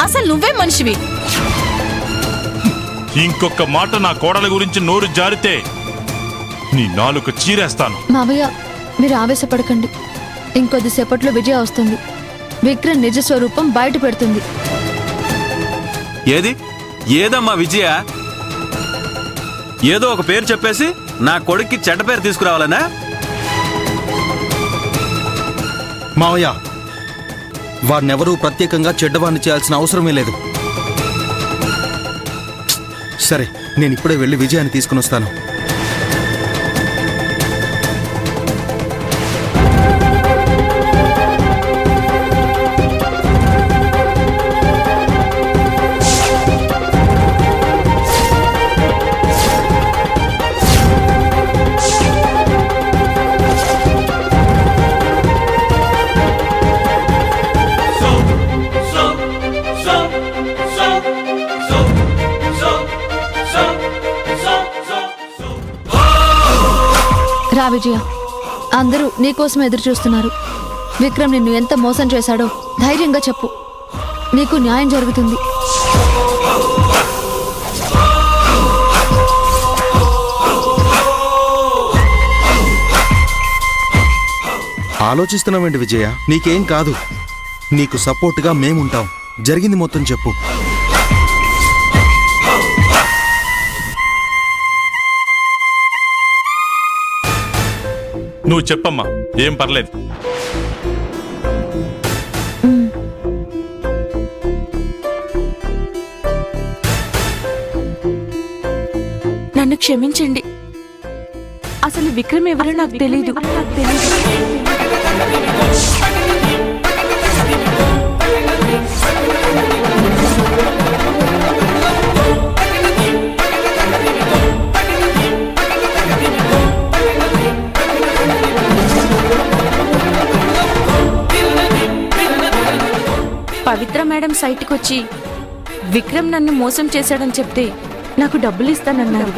అసలు నువ్వే మనిషివి. ఇంకొక మాట నా కోడల గురించి నోరు జారితే నీ నాలుక చీరేస్తాను. మావయ్య, మీరు ఆవేశపడకండి. ఇంకొద్దిసేపట్లో విజయ వస్తుంది. విక్రమ్ నిజ స్వరూపం బయట పెడుతుంది. ఏదమ్మా విజయ? ఏదో ఒక పేరు చెప్పేసి నా కొడుక్కి చెడ్డ పేరు తీసుకురావాలనా? మావయ్య, వారినెవరూ ప్రత్యేకంగా చెడ్డవాణ్ణి చేయాల్సిన అవసరమే లేదు. సరే, నేను ఇప్పుడే వెళ్ళి విజయాన్ని తీసుకుని వస్తాను. రా విజయ, అందరూ నీకోసం ఎదురు చూస్తున్నారు. విక్రమ్ నిన్ను ఎంత మోసం చేశాడో ధైర్యంగా చెప్పు. నీకు న్యాయం జరుగుతుంది. ఆలోచిస్తున్నావేంటి విజయ? నీకేం కాదు. నీకు సపోర్ట్గా మేముంటాం. జరిగింది మొత్తం చెప్పు. నువ్వు చెప్పమ్మా, ఏం పర్లేదు. నన్ను క్షమించండి. అసలు విక్రమ్ ఎవరో నాకు తెలీదు. పవిత్ర మేడం సైట్కి వచ్చి విక్రమ్ నన్ను మోసం చేశాడని చెప్తే నాకు డబ్బులు ఇస్తానన్నారు.